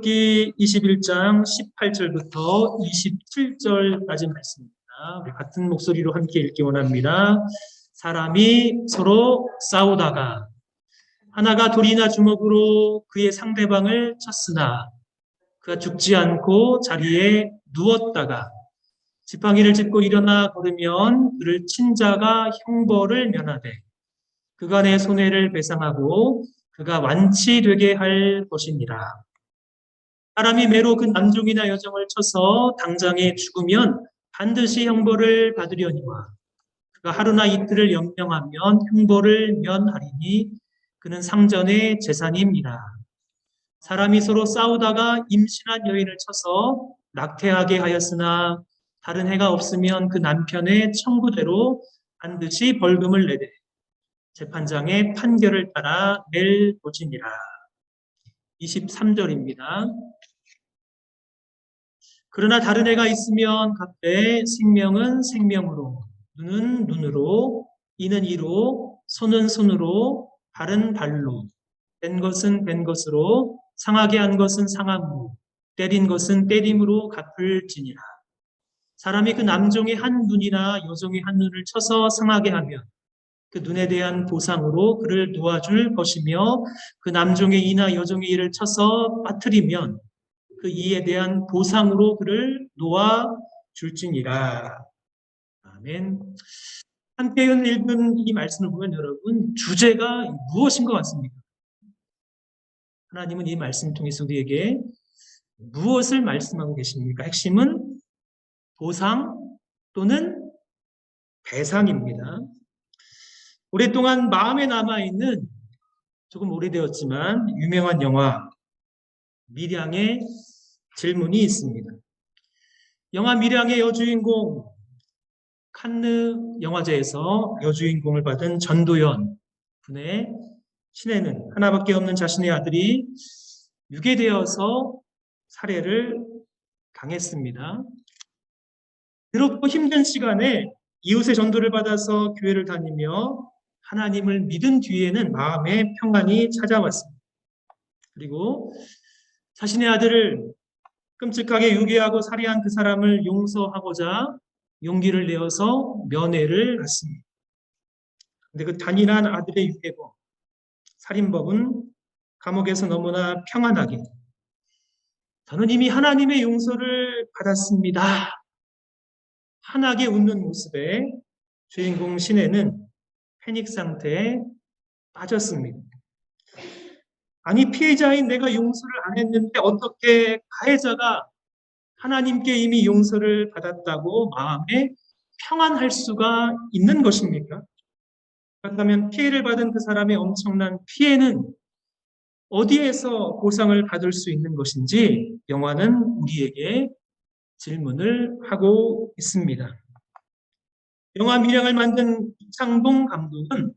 출애굽기 21장 18절부터 27절까지 말씀입니다. 우리 같은 목소리로 함께 읽기 원합니다. 사람이 서로 싸우다가 하나가 돌이나 주먹으로 그의 상대방을 쳤으나 그가 죽지 않고 자리에 누웠다가 지팡이를 짚고 일어나 걸으면 그를 친 자가 형벌을 면하되 그가 내 손해를 배상하고 그가 완치되게 할 것이니라. 사람이 매로 그 남종이나 여종을 쳐서 당장에 죽으면 반드시 형벌을 받으려니와 그가 하루나 이틀을 연명하면 형벌을 면하리니 그는 상전의 재산입니다. 사람이 서로 싸우다가 임신한 여인을 쳐서 낙태하게 하였으나 다른 해가 없으면 그 남편의 청구대로 반드시 벌금을 내되 재판장의 판결을 따라 낼 것이니라. 23절입니다. 그러나 다른 애가 있으면 각대 생명은 생명으로, 눈은 눈으로, 이는 이로, 손은 손으로, 발은 발로, 된 것은 된 것으로, 상하게 한 것은 상함으로, 때린 것은 때림으로 갚을지니라. 사람이 그 남종의 한 눈이나 여종의 한 눈을 쳐서 상하게 하면 그 눈에 대한 보상으로 그를 놓아줄 것이며 그 남종의 이나 여종의 이를 쳐서 빠뜨리면 그 이에 대한 보상으로 그를 놓아줄지니라. 아멘. 함께 읽은 이 말씀을 보면 여러분 주제가 무엇인 것 같습니까? 하나님은 이 말씀을 통해서 우리에게 무엇을 말씀하고 계십니까? 핵심은 보상 또는 배상입니다. 오랫동안 마음에 남아있는 조금 오래되었지만 유명한 영화 밀양의 질문이 있습니다. 영화 밀양의 여주인공 칸느 영화제에서 여주인공을 받은 전도연 분의 신혜는 하나밖에 없는 자신의 아들이 유괴되어서 살해를 당했습니다. 괴롭고 힘든 시간에 이웃의 전도를 받아서 교회를 다니며 하나님을 믿은 뒤에는 마음의 평안이 찾아왔습니다. 그리고 자신의 아들을 끔찍하게 유괴하고 살해한 그 사람을 용서하고자 용기를 내어서 면회를 갔습니다. 그런데 그 잔인한 아들의 유괴범, 살인범은 감옥에서 너무나 평안하게 저는 이미 하나님의 용서를 받았습니다. 환하게 웃는 모습에 주인공 신혜는 패닉 상태에 빠졌습니다. 아니 피해자인 내가 용서를 안 했는데 어떻게 가해자가 하나님께 이미 용서를 받았다고 마음에 평안할 수가 있는 것입니까? 그렇다면 피해를 받은 그 사람의 엄청난 피해는 어디에서 보상을 받을 수 있는 것인지 영화는 우리에게 질문을 하고 있습니다. 영화 밀양을 만든 이창동 감독은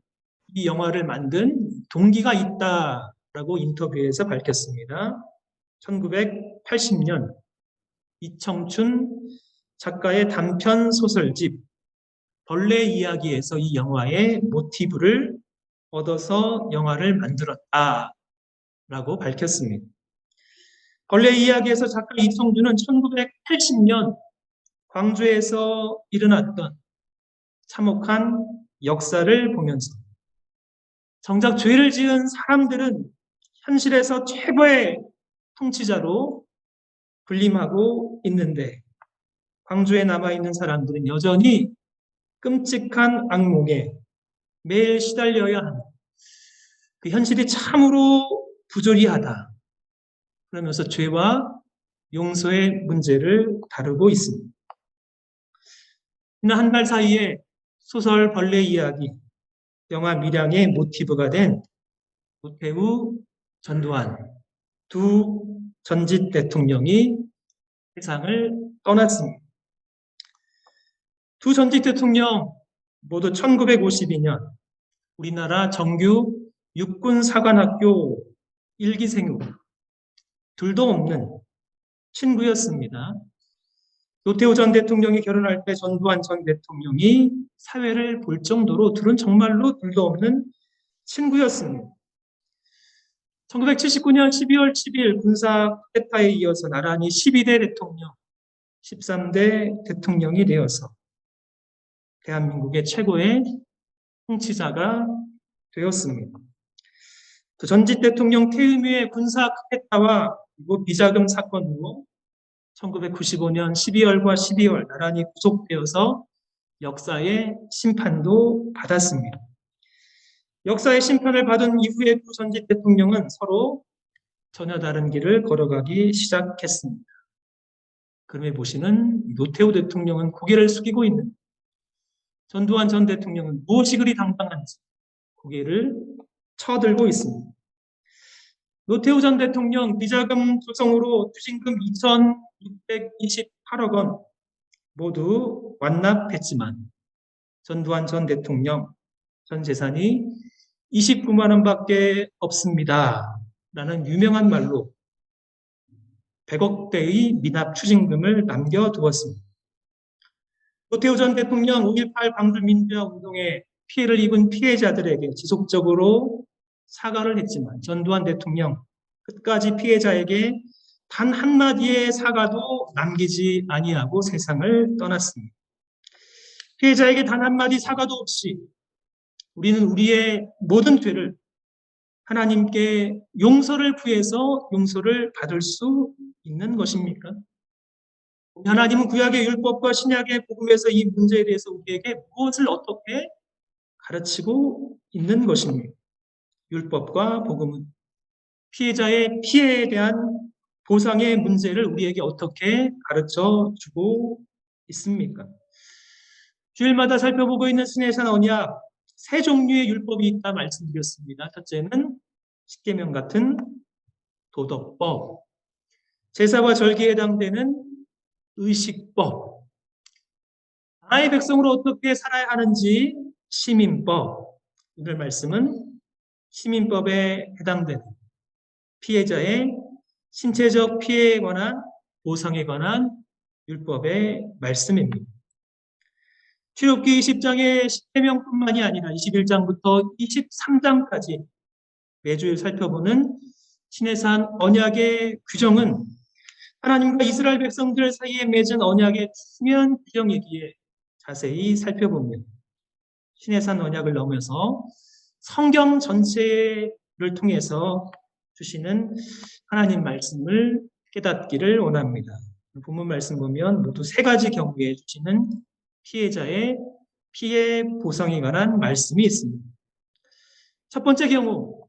이 영화를 만든 동기가 있다라고 인터뷰에서 밝혔습니다. 1980년 이청춘 작가의 단편 소설집 벌레 이야기에서 이 영화의 모티브를 얻어서 영화를 만들었다라고 밝혔습니다. 벌레 이야기에서 작가 이청준은 1980년 광주에서 일어났던 참혹한 역사를 보면서 정작 죄를 지은 사람들은 현실에서 최고의 통치자로 군림하고 있는데 광주에 남아있는 사람들은 여전히 끔찍한 악몽에 매일 시달려야 하는 그 현실이 참으로 부조리하다. 그러면서 죄와 용서의 문제를 다루고 있습니다. 한 달 사이에 소설 벌레 이야기, 영화 밀양의 모티브가 된 노태우, 전두환 두 전직 대통령이 세상을 떠났습니다. 두 전직 대통령 모두 1952년 우리나라 정규 육군사관학교 1기생으로 둘도 없는 친구였습니다. 노태우 전 대통령이 결혼할 때 전두환 전 대통령이 사회를 볼 정도로 둘은 정말로 둘도 없는 친구였습니다. 1979년 12월 7일 군사 쿠데타에 이어서 나란히 12대 대통령, 13대 대통령이 되어서 대한민국의 최고의 통치자가 되었습니다. 그 전직 대통령 퇴임 후에 군사 쿠데타와 그리고 비자금 사건으로 1995년 12월과 12월 나란히 구속되어서 역사의 심판도 받았습니다. 역사의 심판을 받은 이후에 두 전직 대통령은 서로 전혀 다른 길을 걸어가기 시작했습니다. 그럼에 보시는 노태우 대통령은 고개를 숙이고 있는, 전두환 전 대통령은 무엇이 그리 당당한지 고개를 쳐들고 있습니다. 노태우 전 대통령 비자금 조성으로 추징금 2,628억 원 모두 완납했지만 전두환 전 대통령 전 재산이 29만 원밖에 없습니다. 라는 유명한 말로 100억대의 미납 추징금을 남겨두었습니다. 노태우 전 대통령 5.18 광주민주화 운동에 피해를 입은 피해자들에게 지속적으로 사과를 했지만 전두환 대통령 끝까지 피해자에게 단 한마디의 사과도 남기지 아니하고 세상을 떠났습니다. 피해자에게 단 한마디 사과도 없이 우리는 우리의 모든 죄를 하나님께 용서를 구해서 용서를 받을 수 있는 것입니까? 하나님은 구약의 율법과 신약의 복음에서 이 문제에 대해서 우리에게 무엇을 어떻게 가르치고 있는 것입니까? 율법과 복음은 피해자의 피해에 대한 보상의 문제를 우리에게 어떻게 가르쳐 주고 있습니까? 주일마다 살펴보고 있는 신해산 언약, 세 종류의 율법이 있다 말씀드렸습니다. 첫째는 십계명 같은 도덕법, 제사와 절기에 해당되는 의식법, 나라의 백성으로 어떻게 살아야 하는지 시민법. 오늘 말씀은 시민법에 해당되는 피해자의 신체적 피해에 관한 보상에 관한 율법의 말씀입니다. 출애굽기 20장의 십계명뿐만이 아니라 21장부터 23장까지 매주일 살펴보는 시내산 언약의 규정은 하나님과 이스라엘 백성들 사이에 맺은 언약의 수면 규정이기에 자세히 살펴봅니다. 시내산 언약을 넘어서 성경 전체를 통해서 주시는 하나님 말씀을 깨닫기를 원합니다. 본문 말씀 보면 모두 세 가지 경우에 주시는 피해자의 피해 보상에 관한 말씀이 있습니다. 첫 번째 경우,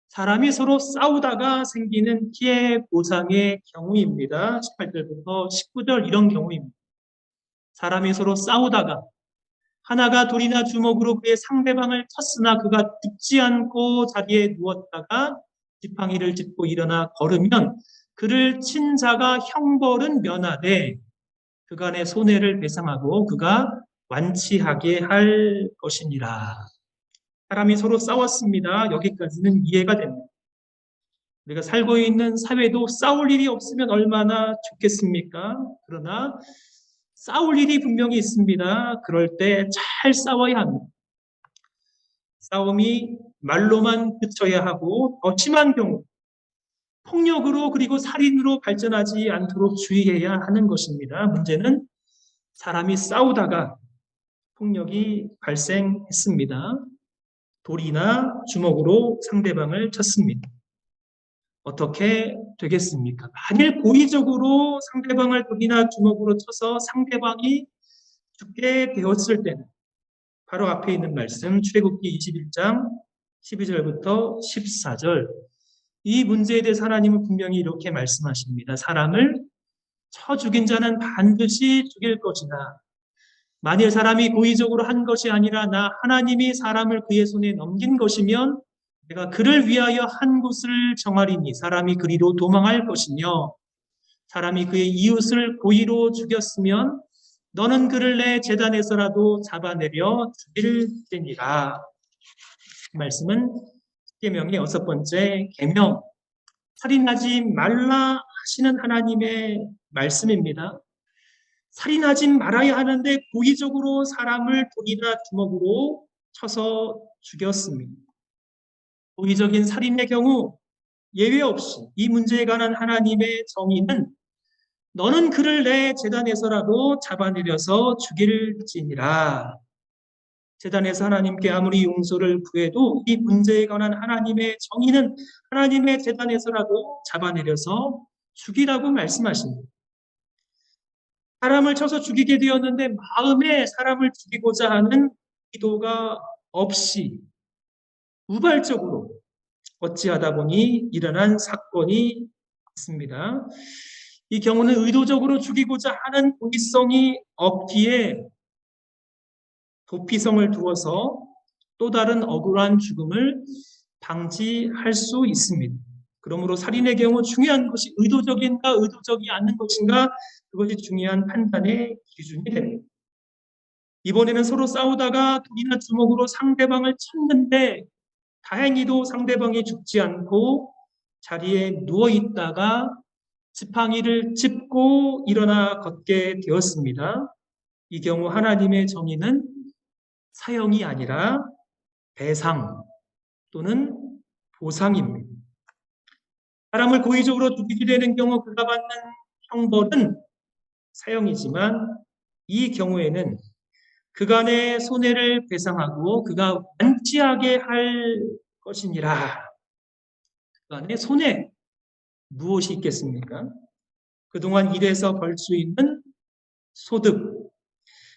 사람이 서로 싸우다가 생기는 피해 보상의 경우입니다. 18절부터 19절 이런 경우입니다. 사람이 서로 싸우다가 하나가 돌이나 주먹으로 그의 상대방을 쳤으나 그가 죽지 않고 자리에 누웠다가 지팡이를 짚고 일어나 걸으면 그를 친 자가 형벌은 면하되 그간의 손해를 배상하고 그가 완치하게 할 것이니라. 사람이 서로 싸웠습니다. 여기까지는 이해가 됩니다. 우리가 살고 있는 사회도 싸울 일이 없으면 얼마나 좋겠습니까? 그러나 싸울 일이 분명히 있습니다. 그럴 때 잘 싸워야 합니다. 싸움이 말로만 그쳐야 하고 더 심한 경우 폭력으로 그리고 살인으로 발전하지 않도록 주의해야 하는 것입니다. 문제는 사람이 싸우다가 폭력이 발생했습니다. 돌이나 주먹으로 상대방을 쳤습니다. 어떻게 되겠습니까? 만일 고의적으로 상대방을 돌이나 주먹으로 쳐서 상대방이 죽게 되었을 때는 바로 앞에 있는 말씀 출애굽기 21장 12절부터 14절 이 문제에 대해서 하나님은 분명히 이렇게 말씀하십니다. 사람을 쳐 죽인 자는 반드시 죽일 것이나 만일 사람이 고의적으로 한 것이 아니라 나 하나님이 사람을 그의 손에 넘긴 것이면 내가 그를 위하여 한 곳을 정하리니 사람이 그리로 도망할 것이며 사람이 그의 이웃을 고의로 죽였으면 너는 그를 내 제단에서라도 잡아내려 죽일지니라. 말씀은 십계명의 6번째 계명, 살인하지 말라 하시는 하나님의 말씀입니다. 살인하지 말아야 하는데 고의적으로 사람을 돌이나 주먹으로 쳐서 죽였습니다. 고의적인 살인의 경우 예외 없이 이 문제에 관한 하나님의 정의는 너는 그를 내 제단에서라도 잡아내려서 죽일지니라. 제단에서 하나님께 아무리 용서를 구해도 이 문제에 관한 하나님의 정의는 하나님의 제단에서라도 잡아내려서 죽이라고 말씀하십니다. 사람을 쳐서 죽이게 되었는데 마음에 사람을 죽이고자 하는 의도가 없이 우발적으로 어찌하다 보니 일어난 사건이 있습니다. 이 경우는 의도적으로 죽이고자 하는 고의성이 없기에 도피성을 두어서 또 다른 억울한 죽음을 방지할 수 있습니다. 그러므로 살인의 경우 중요한 것이 의도적인가 의도적이 않는 것인가, 그것이 중요한 판단의 기준이 됩니다. 이번에는 서로 싸우다가 돌이나 주먹으로 상대방을 쳤는데 다행히도 상대방이 죽지 않고 자리에 누워 있다가 지팡이를 짚고 일어나 걷게 되었습니다. 이 경우 하나님의 정의는 사형이 아니라 배상 또는 보상입니다. 사람을 고의적으로 죽이게 되는 경우 그가 받는 형벌은 사형이지만 이 경우에는 그간의 손해를 배상하고 그가 완치하게 할 것이니라. 그간의 손해 무엇이 있겠습니까? 그동안 일해서 벌 수 있는 소득,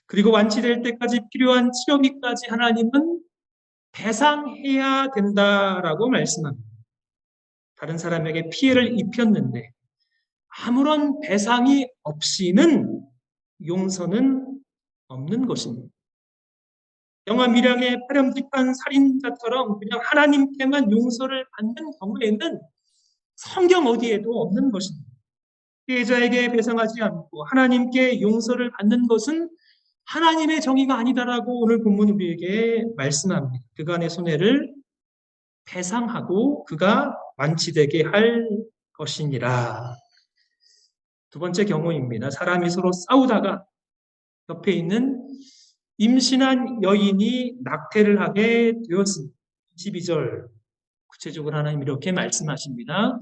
그리고 완치될 때까지 필요한 치료비까지 하나님은 배상해야 된다라고 말씀합니다. 다른 사람에게 피해를 입혔는데 아무런 배상이 없이는 용서는 없는 것입니다. 영화 밀양의 파렴직한 살인자처럼 그냥 하나님께만 용서를 받는 경우에는 성경 어디에도 없는 것입니다. 피해자에게 배상하지 않고 하나님께 용서를 받는 것은 하나님의 정의가 아니다라고 오늘 본문 우리에게 말씀합니다. 그간의 손해를 배상하고 그가 완치되게 할 것이니라. 두 번째 경우입니다. 사람이 서로 싸우다가 옆에 있는 임신한 여인이 낙태를 하게 되었습니다. 22절 구체적으로 하나님 이렇게 말씀하십니다.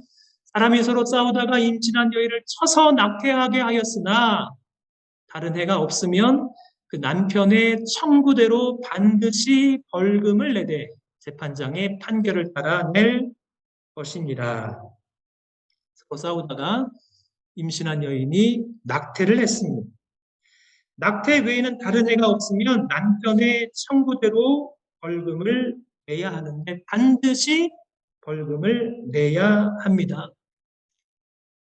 사람이 서로 싸우다가 임신한 여인을 쳐서 낙태하게 하였으나 다른 해가 없으면 그 남편의 청구대로 반드시 벌금을 내되 재판장의 판결을 따라 낼 것이니라. 서로 싸우다가 임신한 여인이 낙태를 했습니다. 낙태 외에는 다른 해가 없으면 남편의 청구대로 벌금을 내야 하는데 반드시 벌금을 내야 합니다.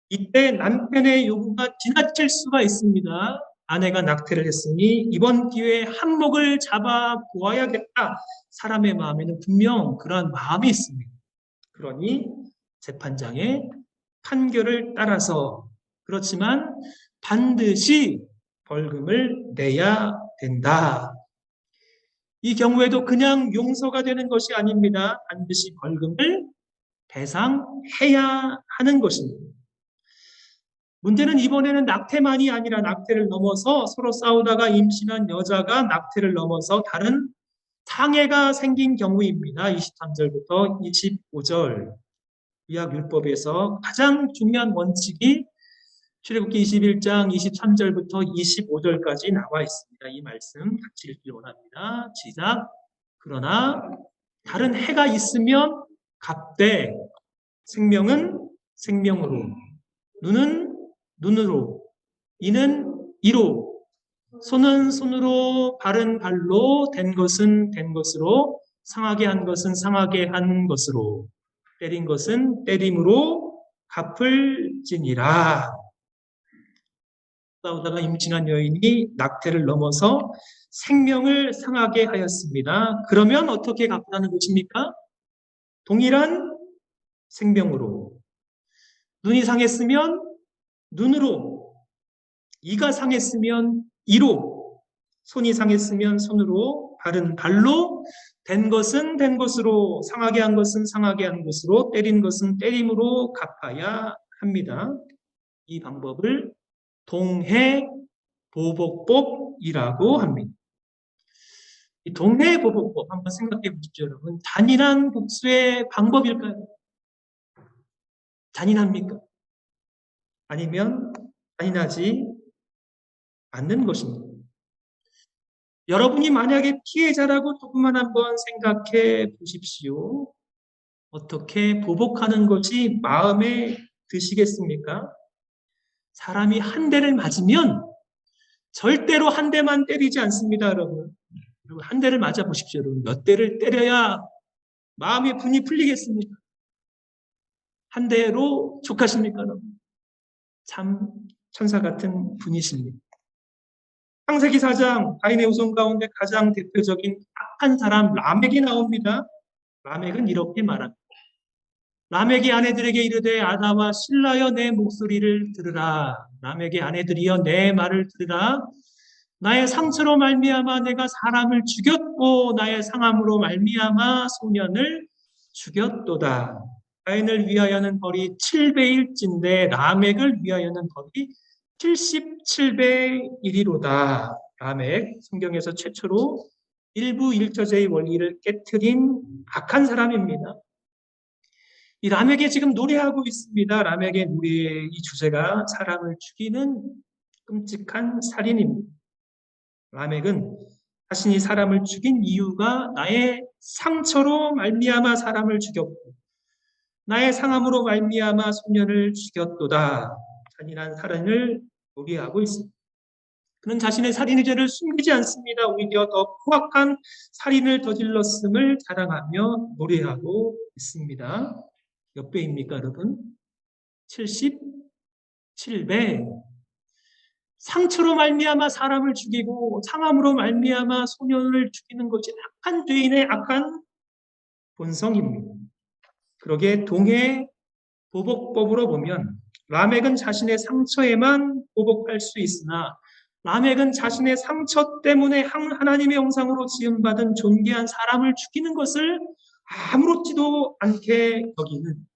이때 남편의 요구가 지나칠 수가 있습니다. 아내가 낙태를 했으니 이번 기회에 한몫을 잡아 보아야겠다. 사람의 마음에는 분명 그러한 마음이 있습니다. 그러니 재판장의 판결을 따라서 그렇지만 반드시 벌금을 내야 된다. 이 경우에도 그냥 용서가 되는 것이 아닙니다. 반드시 벌금을 배상해야 하는 것입니다. 문제는 이번에는 낙태만이 아니라 낙태를 넘어서 서로 싸우다가 임신한 여자가 낙태를 넘어서 다른 상해가 생긴 경우입니다. 23절부터 25절 구약율법에서 가장 중요한 원칙이 출애굽기 21장 23절부터 25절까지 나와 있습니다. 이 말씀 같이 읽기 원합니다. 시작. 그러나 다른 해가 있으면 갑되 생명은 생명으로 눈은 눈으로 이는 이로 손은 손으로 발은 발로 된 것은 된 것으로 상하게 한 것은 상하게 한 것으로 때린 것은 때림으로 갚을지니라. 싸우다가 임신한 여인이 낙태를 넘어서 생명을 상하게 하였습니다. 그러면 어떻게 갚으라는 것입니까? 동일한 생명으로. 눈이 상했으면 눈으로, 이가 상했으면 이로, 손이 상했으면 손으로, 발은 발로, 된 것은 된 것으로, 상하게 한 것은 상하게 한 것으로, 때린 것은 때림으로 갚아야 합니다. 이 방법을 동해보복법이라고 합니다. 이 동해보복법 한번 생각해 보십시오, 여러분. 단일한 복수의 방법일까요? 잔인합니까? 아니면 잔인하지 않는 것입니다. 여러분이 만약에 피해자라고 조금만 한번 생각해 보십시오. 어떻게 보복하는 것이 마음에 드시겠습니까? 사람이 한 대를 맞으면 절대로 한 대만 때리지 않습니다, 여러분. 한 대를 맞아 보십시오, 여러분. 몇 대를 때려야 마음의 분이 풀리겠습니까? 한 대로 족하십니까, 여러분? 참 천사 같은 분이십니다. 창세기 4장 가인의 후손 가운데 가장 대표적인 악한 사람 라멕이 나옵니다. 라멕은 이렇게 말합니다. 라멕이 아내들에게 이르되 아다와 신라여 내 목소리를 들으라. 라멕의 아내들이여 내 말을 들으라. 나의 상처로 말미암아 내가 사람을 죽였고 나의 상함으로 말미암아 소년을 죽였도다. 가인을 위하여는 벌이 7배일진데 라멕을 위하여는 벌이 77배이리로다. 라멕, 성경에서 최초로 일부 일처제의 원리를 깨트린 악한 사람입니다. 이 라멕이 지금 노래하고 있습니다. 라멕의 노래의 이 주제가 사람을 죽이는 끔찍한 살인입니다. 라멕은 자신이 사람을 죽인 이유가 나의 상처로 말미암아 사람을 죽였고 나의 상함으로 말미암아 소년을 죽였도다. 잔인한 살인을 노래하고 있습니다. 그는 자신의 살인의 죄를 숨기지 않습니다. 오히려 더 포악한 살인을 저질렀음을 자랑하며 노래하고 있습니다. 몇 배입니까, 여러분? 77배. 상처로 말미암아 사람을 죽이고 상함으로 말미암아 소년을 죽이는 것이 악한 죄인의 악한 본성입니다. 그러기에 동해 보복법으로 보면 라멕은 자신의 상처에만 보복할 수 있으나 라멕은 자신의 상처 때문에 하나님의 형상으로 지음받은 존귀한 사람을 죽이는 것을 아무렇지도 않게 여기는,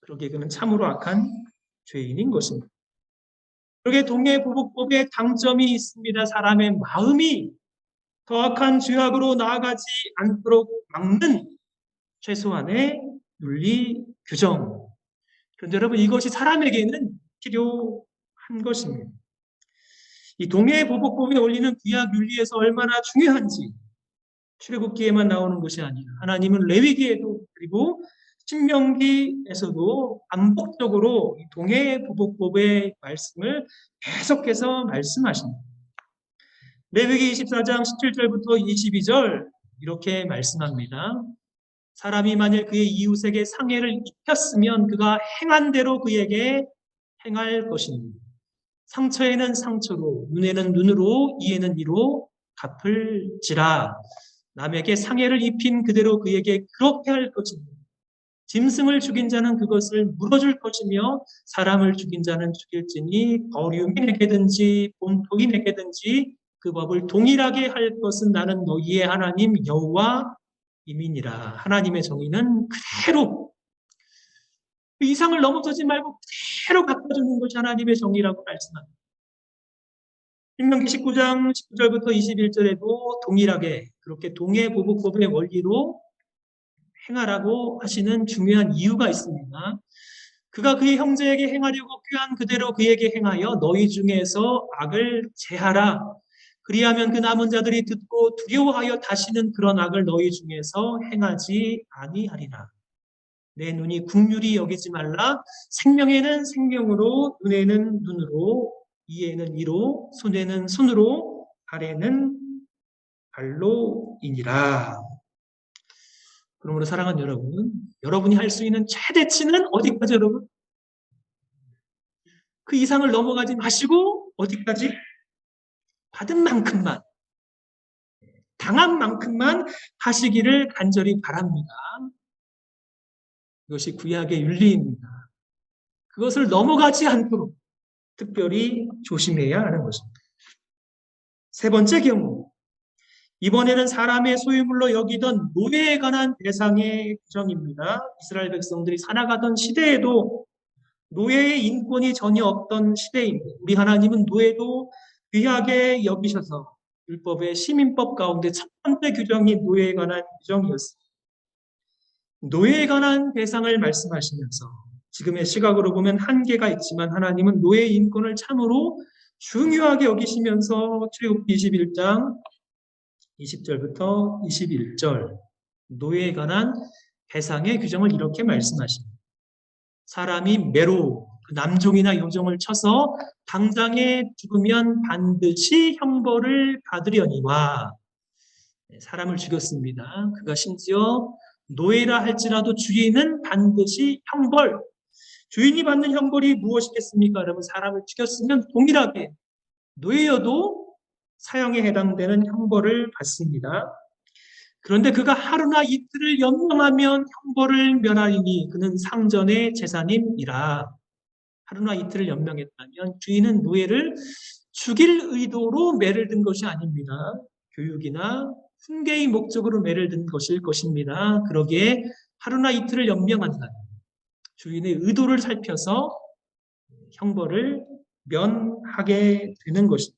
그러기에 그는 참으로 악한 죄인인 것입니다. 그러기에 동해 보복법의 당점이 있습니다. 사람의 마음이 더 악한 죄악으로 나아가지 않도록 막는 최소한의 윤리 규정. 그런데 여러분, 이것이 사람에게는 필요한 것입니다. 이 동해 보복법의 원리는 구약 윤리에서 얼마나 중요한지 출애굽기에만 나오는 것이 아니라 하나님은 레위기에도 그리고 신명기에서도 반복적으로 이 동해 보복법의 말씀을 계속해서 말씀하십니다. 레위기 24장 17절부터 22절 이렇게 말씀합니다. 사람이 만일 그의 이웃에게 상해를 입혔으면 그가 행한 대로 그에게 행할 것입니다. 상처에는 상처로, 눈에는 눈으로, 이에는 이로 갚을지라. 남에게 상해를 입힌 그대로 그에게 그렇게 할 것입니다. 짐승을 죽인 자는 그것을 물어줄 것이며 사람을 죽인 자는 죽일지니 거류민에게든지 본토인에게든지 그 법을 동일하게 할 것은 나는 너희의 하나님 여호와임이니라. 하나님의 정의는 그대로, 그 이상을 넘어서지 말고 그대로 갚아주는 것이 하나님의 정의라고 말씀합니다. 신명기 19장 19절부터 21절에도 동일하게 그렇게 동해보복법의 원리로 행하라고 하시는 중요한 이유가 있습니다. 그가 그의 형제에게 행하려고 꾀한 그대로 그에게 행하여 너희 중에서 악을 제하라. 그리하면 그 남은 자들이 듣고 두려워하여 다시는 그런 악을 너희 중에서 행하지 아니하리라. 내 눈이 국률이 여기지 말라. 생명에는 생명으로, 눈에는 눈으로, 이에는 이로, 손에는 손으로, 발에는 발로이니라. 그러므로 사랑하는 여러분, 여러분이 할 수 있는 최대치는 어디까지, 여러분? 그 이상을 넘어가지 마시고 어디까지? 받은 만큼만, 당한 만큼만 하시기를 간절히 바랍니다. 이것이 구약의 윤리입니다. 그것을 넘어가지 않도록 특별히 조심해야 하는 것입니다. 세 번째 경우, 이번에는 사람의 소유물로 여기던 노예에 관한 대상의 규정입니다. 이스라엘 백성들이 살아가던 시대에도 노예의 인권이 전혀 없던 시대입니다. 우리 하나님은 노예도 귀하게 여기셔서 율법의 시민법 가운데 첫 번째 규정이 노예에 관한 규정이었습니다. 노예에 관한 대상을 말씀하시면서 지금의 시각으로 보면 한계가 있지만 하나님은 노예의 인권을 참으로 중요하게 여기시면서 출애굽기 21장 20절부터 21절 노예에 관한 배상의 규정을 이렇게 말씀하십니다. 사람이 매로 남종이나 여종을 쳐서 당장에 죽으면 반드시 형벌을 받으려니와 사람을 죽였습니다. 그가 심지어 노예라 할지라도 주인은 반드시 형벌, 주인이 받는 형벌이 무엇이겠습니까? 여러분, 사람을 죽였으면 동일하게 노예여도 사형에 해당되는 형벌을 받습니다. 그런데 그가 하루나 이틀을 연명하면 형벌을 면하리니 그는 상전의 재산임이라. 하루나 이틀을 연명했다면 주인은 노예를 죽일 의도로 매를 든 것이 아닙니다. 교육이나 훈계의 목적으로 매를 든 것일 것입니다. 그러기에 하루나 이틀을 연명한다면 주인의 의도를 살펴서 형벌을 면하게 되는 것입니다.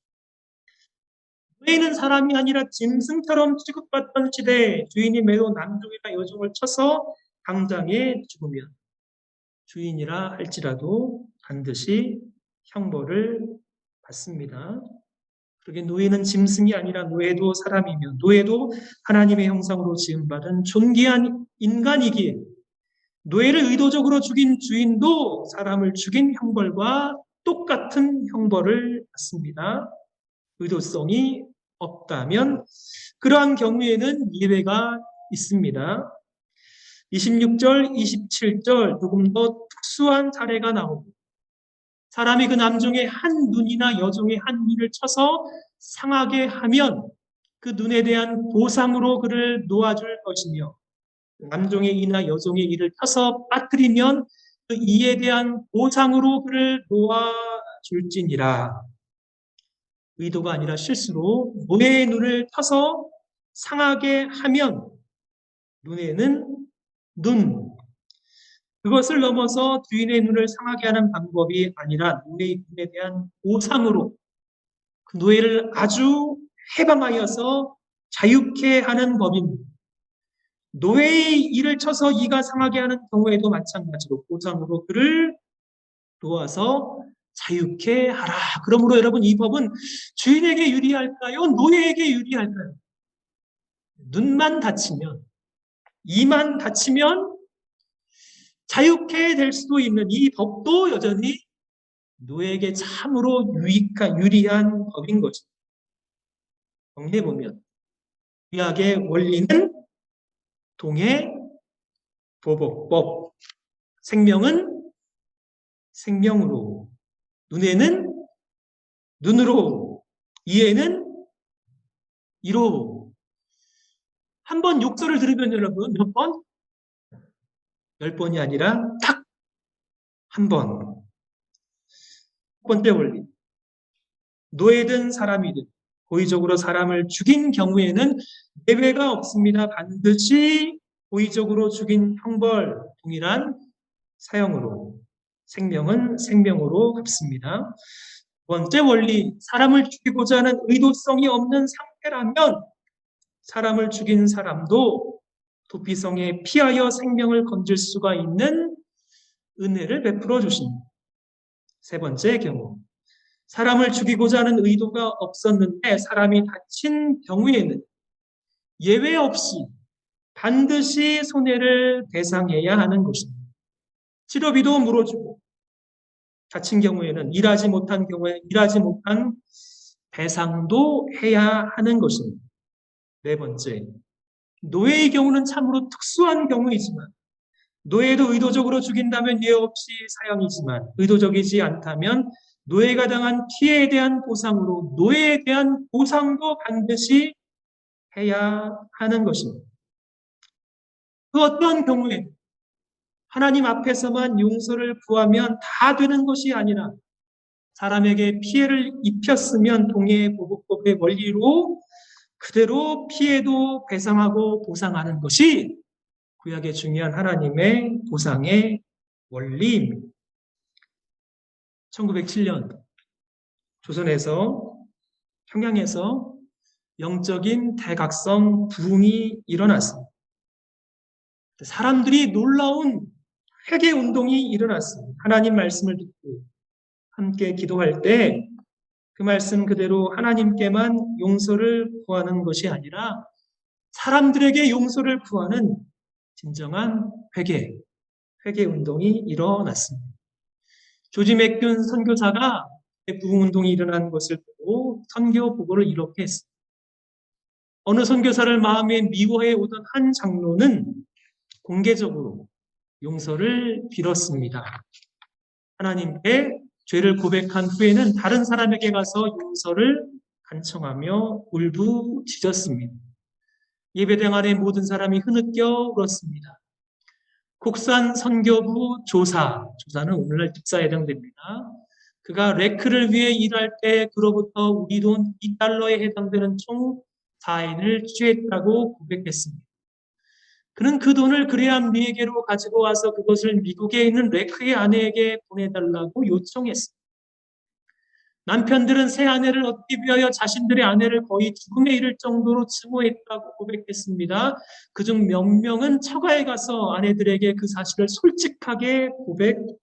노예는 사람이 아니라 짐승처럼 취급받던 시대에 주인이 매로 남종이나 여종을 쳐서 당장에 죽으면 주인이라 할지라도 반드시 형벌을 받습니다. 그러게 노예는 짐승이 아니라 노예도 사람이며 노예도 하나님의 형상으로 지음받은 존귀한 인간이기에 노예를 의도적으로 죽인 주인도 사람을 죽인 형벌과 똑같은 형벌을 받습니다. 의도성이 없다면 그러한 경우에는 예외가 있습니다. 26절, 27절 조금 더 특수한 사례가 나옵니다. 사람이 그 남종의 한 눈이나 여종의 한 눈을 쳐서 상하게 하면 그 눈에 대한 보상으로 그를 놓아줄 것이며 남종의 이나 여종의 이를 쳐서 빠뜨리면 그 이에 대한 보상으로 그를 놓아줄지니라. 의도가 아니라 실수로 노예의 눈을 쳐서 상하게 하면 눈에는 눈, 그것을 넘어서 주인의 눈을 상하게 하는 방법이 아니라 노예의 눈에 대한 보상으로 그 노예를 아주 해방하여서 자유케 하는 법입니다. 노예의 이를 쳐서 이가 상하게 하는 경우에도 마찬가지로 보상으로 그를 놓아서 자유케 하라. 그러므로 여러분, 이 법은 주인에게 유리할까요? 노예에게 유리할까요? 눈만 다치면, 이만 다치면 자유케 될 수도 있는 이 법도 여전히 노예에게 참으로 유리한 법인 것입니다. 정리해 보면 구약의 원리는 동해 보복법, 생명은 생명으로, 눈에는 눈으로, 이에는 이로. 한 번 욕설을 들으면 여러분 몇 번? 10번이 아니라 딱 한 번. 첫 번째 원리. 노예든 사람이든 고의적으로 사람을 죽인 경우에는 예외가 없습니다. 반드시 고의적으로 죽인 형벌, 동일한 사형으로, 생명은 생명으로 갚습니다. 두 번째 원리, 사람을 죽이고자 하는 의도성이 없는 상태라면 사람을 죽인 사람도 도피성에 피하여 생명을 건질 수가 있는 은혜를 베풀어 주십니다. 세 번째 경우, 사람을 죽이고자 하는 의도가 없었는데 사람이 다친 경우에는 예외 없이 반드시 손해를 배상해야 하는 것입니다. 치료비도 물어주고, 다친 경우에는 일하지 못한 경우에 일하지 못한 배상도 해야 하는 것입니다. 네 번째, 노예의 경우는 참으로 특수한 경우이지만 노예도 의도적으로 죽인다면 예외 없이 사형이지만 의도적이지 않다면 노예가 당한 피해에 대한 보상으로 노예에 대한 보상도 반드시 해야 하는 것입니다. 그 어떤 경우에 하나님 앞에서만 용서를 구하면 다 되는 것이 아니라 사람에게 피해를 입혔으면 동해 보복법의 원리로 그대로 피해도 배상하고 보상하는 것이 구약의 중요한 하나님의 보상의 원리입니다. 1907년 조선에서 평양에서 영적인 대각성 부흥이 일어났습니다. 사람들이 놀라운 회개 운동이 일어났습니다. 하나님 말씀을 듣고 함께 기도할 때 그 말씀 그대로 하나님께만 용서를 구하는 것이 아니라 사람들에게 용서를 구하는 진정한 회개 운동이 일어났습니다. 조지 맥균 선교사가 부흥 운동이 일어난 것을 보고 선교 보고를 이렇게 했습니다. 어느 선교사를 마음에 미워해 오던 한 장로는 공개적으로 용서를 빌었습니다. 하나님께 죄를 고백한 후에는 다른 사람에게 가서 용서를 간청하며 울부짖었습니다. 예배당 안에 모든 사람이 흐느껴 울었습니다. 국산 선교부 조사는 오늘날 집사에 해당됩니다. 그가 레크를 위해 일할 때 그로부터 우리 돈 2달러에 해당되는 총 4인을 취했다고 고백했습니다. 그는 그 돈을 그레암리에게로 가지고 와서 그것을 미국에 있는 레크의 아내에게 보내달라고 요청했습니다. 남편들은 새 아내를 얻기 위하여 자신들의 아내를 거의 죽음에 이를 정도로 증오했다고 고백했습니다. 그중 몇 명은 처가에 가서 아내들에게 그 사실을 솔직하게 고백했습니다.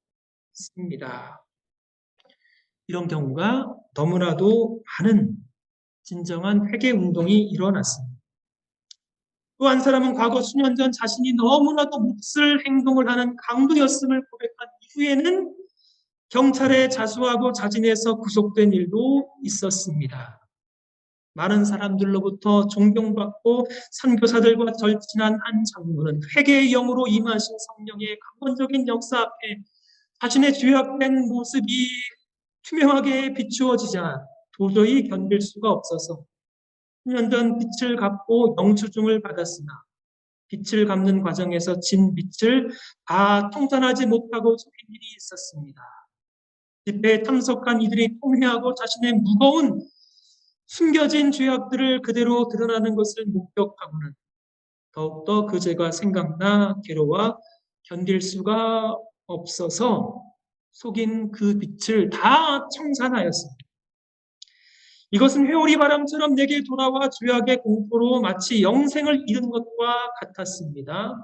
이런 경우가 너무나도 많은 진정한 회개 운동이 일어났습니다. 또 한 사람은 과거 수년 전 자신이 너무나도 몹쓸 행동을 하는 강도였음을 고백한 이후에는 경찰에 자수하고 자진해서 구속된 일도 있었습니다. 많은 사람들로부터 존경받고 선교사들과 절친한 한 장로는 회개의 영으로 임하신 성령의 강권적인 역사 앞에 자신의 죄악된 모습이 투명하게 비추어지자 도저히 견딜 수가 없어서 수년 전 빚을 갚고 영수증을 받았으나 빚을 갚는 과정에서 진 빚을 다 통산하지 못하고 속인 일이 있었습니다. 집회에 참석한 이들이 통회하고 자신의 무거운 숨겨진 죄악들을 그대로 드러나는 것을 목격하고는 더욱더 그 죄가 생각나 괴로워 견딜 수가 없어서 속인 그 빚을 다 청산하였습니다. 이것은 회오리 바람처럼 내게 돌아와 죄악의 공포로 마치 영생을 잃은 것과 같았습니다.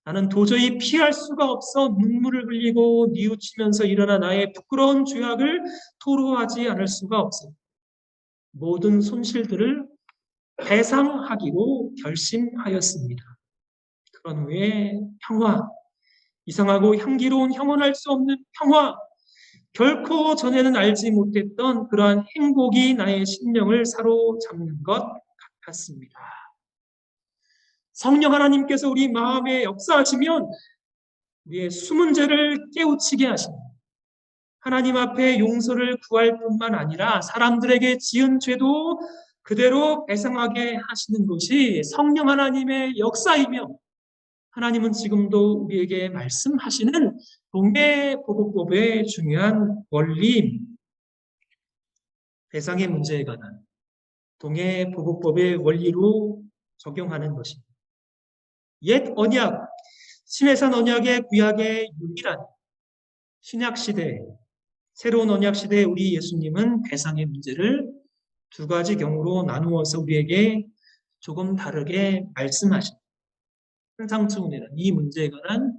나는 도저히 피할 수가 없어 눈물을 흘리고 뉘우치면서 일어나 나의 부끄러운 죄악을 토로하지 않을 수가 없습니다. 모든 손실들을 배상하기로 결심하였습니다. 그런 후에 평화, 이상하고 향기로운 형언할 수 없는 평화, 결코 전에는 알지 못했던 그러한 행복이 나의 심령을 사로잡는 것 같았습니다. 성령 하나님께서 우리 마음에 역사하시면 우리의 숨은 죄를 깨우치게 하십니다. 하나님 앞에 용서를 구할 뿐만 아니라 사람들에게 지은 죄도 그대로 배상하게 하시는 것이 성령 하나님의 역사이며 하나님은 지금도 우리에게 말씀하시는 동해보복법의 중요한 원리입니다. 배상의 문제에 관한 동해보복법의 원리로 적용하는 것입니다. 옛 언약, 신해산 언약의 구약의 유일한 신약시대, 새로운 언약시대의 우리 예수님은 배상의 문제를 두 가지 경우로 나누어서 우리에게 조금 다르게 말씀하십니다. 환상증언에는 이 문제에 관한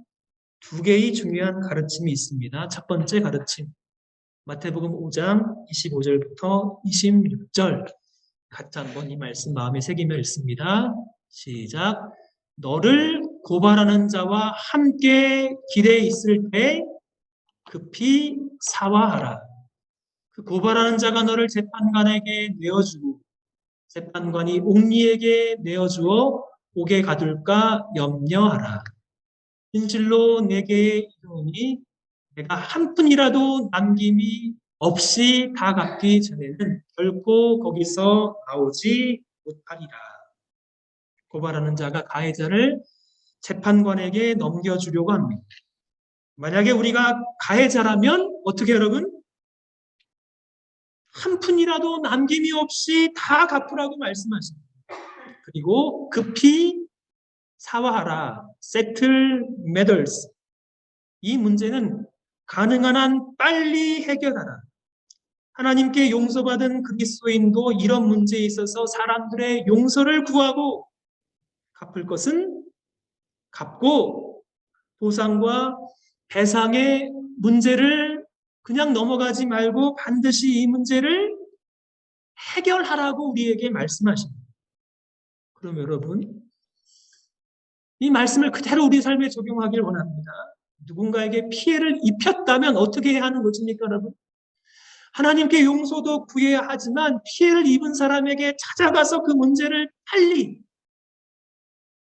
두 개의 중요한 가르침이 있습니다. 첫 번째 가르침, 마태복음 5장 25절부터 26절 같이 한번 이 말씀 마음에 새기며 읽습니다. 시작. 너를 고발하는 자와 함께 길에 있을 때 급히 사화하라. 그 고발하는 자가 너를 재판관에게 내어주고 재판관이 옥리에게 내어주어 옥에 가둘까 염려하라. 진실로 내게 이르노니 내가 한 푼이라도 남김이 없이 다 갚기 전에는 결코 거기서 나오지 못하리라. 고발하는 자가 가해자를 재판관에게 넘겨주려고 합니다. 만약에 우리가 가해자라면 어떻게 여러분? 한 푼이라도 남김이 없이 다 갚으라고 말씀하십니다. 그리고 급히 사화하라. settle matters. 이 문제는 가능한 한 빨리 해결하라. 하나님께 용서받은 그리스도인도 이런 문제에 있어서 사람들의 용서를 구하고 갚을 것은 갚고 보상과 배상의 문제를 그냥 넘어가지 말고 반드시 이 문제를 해결하라고 우리에게 말씀하십니다. 그럼 여러분, 이 말씀을 그대로 우리 삶에 적용하길 원합니다. 누군가에게 피해를 입혔다면 어떻게 해야 하는 것입니까, 여러분? 하나님께 용서도 구해야 하지만 피해를 입은 사람에게 찾아가서 그 문제를 빨리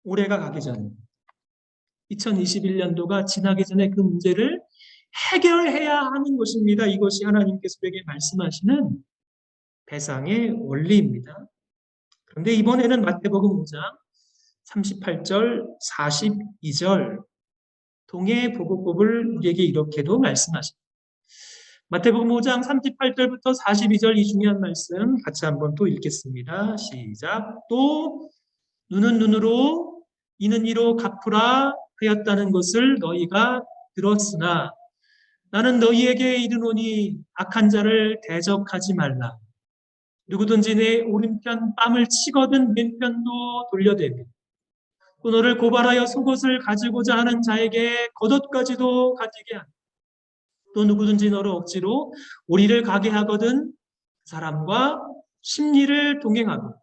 올해가 가기 전에 2021년도가 지나기 전에 그 문제를 해결해야 하는 것입니다. 이것이 하나님께서 우리에게 말씀하시는 배상의 원리입니다. 그런데 이번에는 마태복음 5장 38절, 42절 동해보고법을 우리에게 이렇게도 말씀하십니다. 마태복음 5장 38절부터 42절 이 중요한 말씀 같이 한번 또 읽겠습니다. 시작. 또 눈은 눈으로 이는 이로 갚으라 하였다는 것을 너희가 들었으나 나는 너희에게 이르노니 악한 자를 대적하지 말라. 누구든지 내 오른편 뺨을 치거든 왼편도 돌려대며 또 너를 고발하여 속옷을 가지고자 하는 자에게 겉옷까지도 가지게 하라. 또 누구든지 너를 억지로 오리를 가게 하거든 그 사람과 십리를 동행하고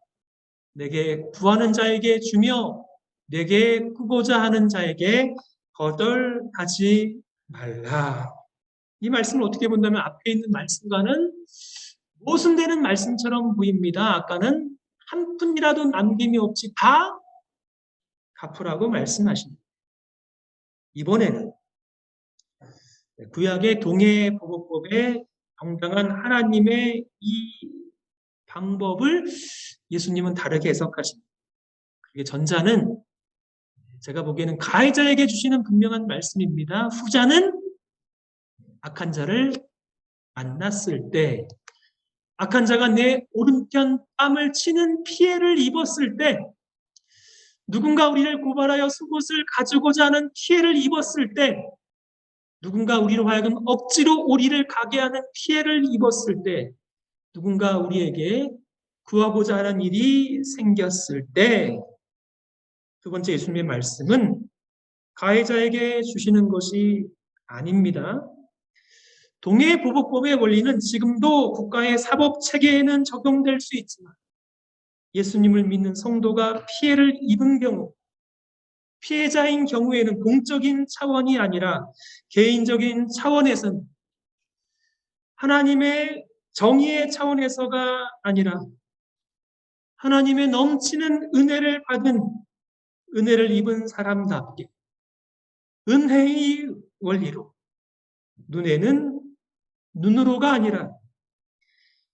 내게 구하는 자에게 주며 내게 꾸고자 하는 자에게 거덜하지 말라. 이 말씀을 어떻게 본다면 앞에 있는 말씀과는 모순되는 말씀처럼 보입니다. 아까는 한 푼이라도 남김이 없이 다 갚으라고 말씀하십니다. 이번에는 구약의 동해보고법에 정당한 하나님의 이 방법을 예수님은 다르게 해석하십니다. 그게 전자는 제가 보기에는 가해자에게 주시는 분명한 말씀입니다. 후자는 악한 자를 만났을 때, 악한 자가 내 오른편 뺨을 치는 피해를 입었을 때, 누군가 우리를 고발하여 속옷을 가지고자 하는 피해를 입었을 때, 누군가 우리로 하여금 억지로 우리를 가게 하는 피해를 입었을 때, 누군가 우리에게 구하고자 하는 일이 생겼을 때, 두 번째 예수님의 말씀은 가해자에게 주시는 것이 아닙니다. 동해보복법의 원리는 지금도 국가의 사법 체계에는 적용될 수 있지만 예수님을 믿는 성도가 피해를 입은 경우, 피해자인 경우에는 공적인 차원이 아니라 개인적인 차원에서는 하나님의 정의의 차원에서가 아니라 하나님의 넘치는 은혜를 받은 은혜를 입은 사람답게 은혜의 원리로 눈에는 눈으로가 아니라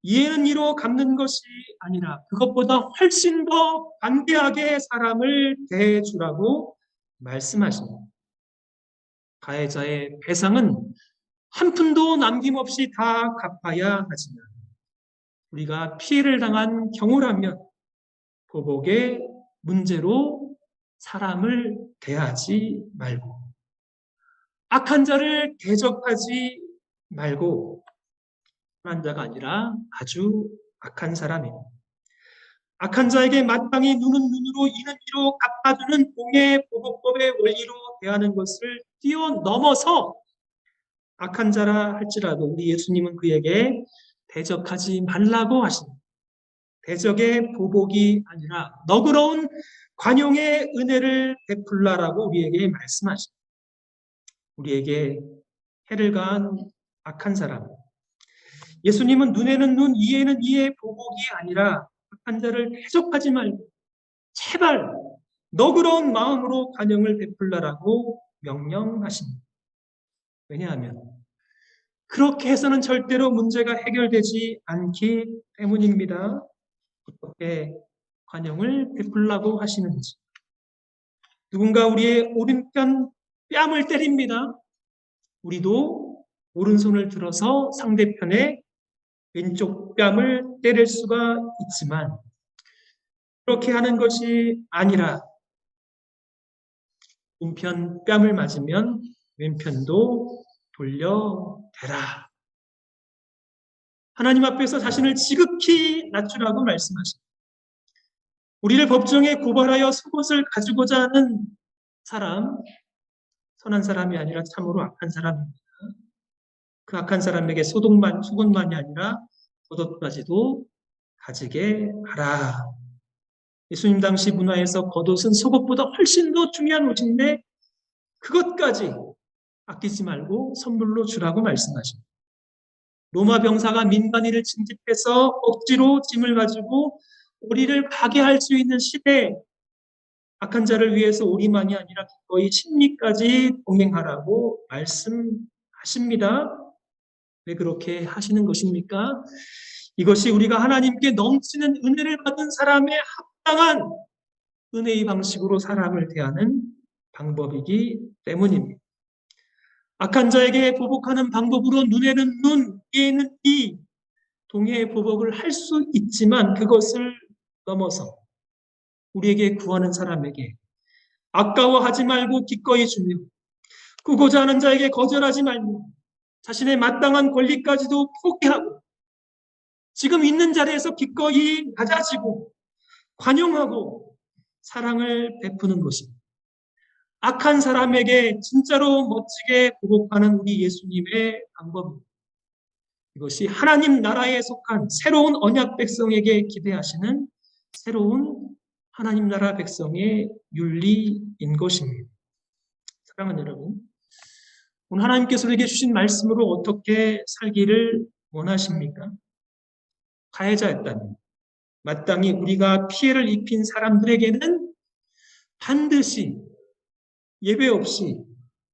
이에는 이로 갚는 것이 아니라 그것보다 훨씬 더 관대하게 사람을 대해주라고 말씀하십니다. 가해자의 배상은 한 푼도 남김없이 다 갚아야 하지만 우리가 피해를 당한 경우라면 보복의 문제로 사람을 대하지 말고 악한 자를 대적하지 말고 악한 자가 아니라 아주 악한 사람입니다. 악한 자에게 마땅히 눈은 눈으로 이는 이로 갚아주는 동해보복법의 원리로 대하는 것을 뛰어넘어서 악한 자라 할지라도 우리 예수님은 그에게 대적하지 말라고 하십니다. 대적의 보복이 아니라 너그러운 관용의 은혜를 베풀라라고 우리에게 말씀하십니다. 우리에게 해를 가한 악한 사람, 예수님은 눈에는 눈, 이에는 이의 보복이 아니라 악한 자를 대적하지 말고 제발 너그러운 마음으로 관용을 베풀라라고 명령하십니다. 왜냐하면 그렇게 해서는 절대로 문제가 해결되지 않기 때문입니다. 어떻게 관용을 베풀라고 하시는지. 누군가 우리의 오른편 뺨을 때립니다. 우리도 오른손을 들어서 상대편의 왼쪽 뺨을 때릴 수가 있지만 그렇게 하는 것이 아니라 왼편 뺨을 맞으면 왼편도 돌려대라. 하나님 앞에서 자신을 지극히 낮추라고 말씀하십니다. 우리를 법정에 고발하여 속옷을 가지고자 하는 사람, 선한 사람이 아니라 참으로 악한 사람입니다. 그 악한 사람에게 속옷만이 아니라 겉옷까지도 가지게 하라. 예수님 당시 문화에서 겉옷은 속옷보다 훨씬 더 중요한 옷인데 그것까지 아끼지 말고 선물로 주라고 말씀하십니다. 로마 병사가 민간인을 징집해서 억지로 짐을 가지고 우리를 가게 할 수 있는 시대에 악한 자를 위해서 우리만이 아니라 기꺼이 심리까지 동행하라고 말씀하십니다. 왜 그렇게 하시는 것입니까? 이것이 우리가 하나님께 넘치는 은혜를 받은 사람의 합당한 은혜의 방식으로 사람을 대하는 방법이기 때문입니다. 악한 자에게 보복하는 방법으로 눈에는 눈, 이에는 이 동해의 보복을 할 수 있지만 그것을 넘어서 우리에게 구하는 사람에게 아까워하지 말고 기꺼이 주며 꾸고자 하는 자에게 거절하지 말고 자신의 마땅한 권리까지도 포기하고 지금 있는 자리에서 기꺼이 낮아지고 관용하고 사랑을 베푸는 것입니다. 악한 사람에게 진짜로 멋지게 보복하는 우리 예수님의 방법입니다. 이것이 하나님 나라에 속한 새로운 언약 백성에게 기대하시는 새로운 하나님 나라 백성의 윤리인 것입니다. 사랑하는 여러분, 오늘 하나님께서 우리에게 주신 말씀으로 어떻게 살기를 원하십니까? 가해자였다면 마땅히 우리가 피해를 입힌 사람들에게는 반드시 예외 없이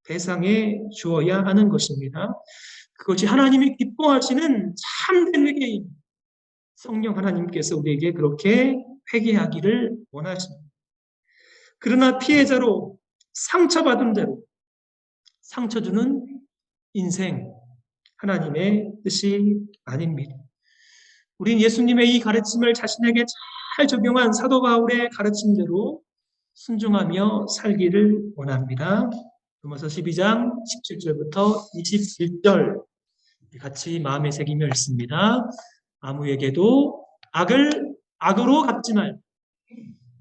배상해 주어야 하는 것입니다. 그것이 하나님이 기뻐하시는 참된 회개인 성령 하나님께서 우리에게 그렇게 회개하기를 원하십니다. 그러나 피해자로 상처받은 자로 상처 주는 인생 하나님의 뜻이 아닙니다. 우린 예수님의 이 가르침을 자신에게 잘 적용한 사도 바울의 가르침대로 순종하며 살기를 원합니다. 로마서 12장 17절부터 21절 같이 마음에 새기며 읽습니다. 아무에게도 악을 악으로 갚지 말고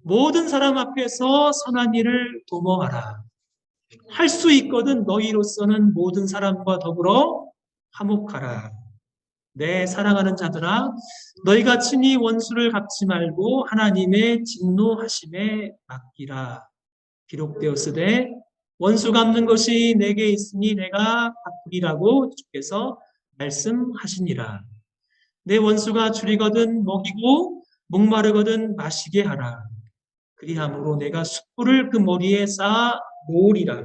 모든 사람 앞에서 선한 일을 도모하라. 할 수 있거든 너희로서는 모든 사람과 더불어 화목하라. 내 사랑하는 자들아, 너희가 친히 원수를 갚지 말고 하나님의 진노하심에 맡기라. 기록되었으되 원수 갚는 것이 내게 있으니 내가 갚으리라고 주께서 말씀하시니라. 내 원수가 줄이거든 먹이고 목마르거든 마시게 하라. 그리함으로 내가 숯불을 그 머리에 쌓아 놓으리라.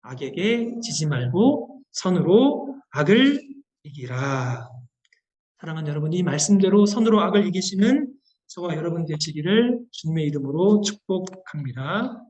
악에게 지지 말고 선으로 악을 이기라. 사랑하는 여러분, 이 말씀대로 선으로 악을 이기시는 저와 여러분 되시기를 주님의 이름으로 축복합니다.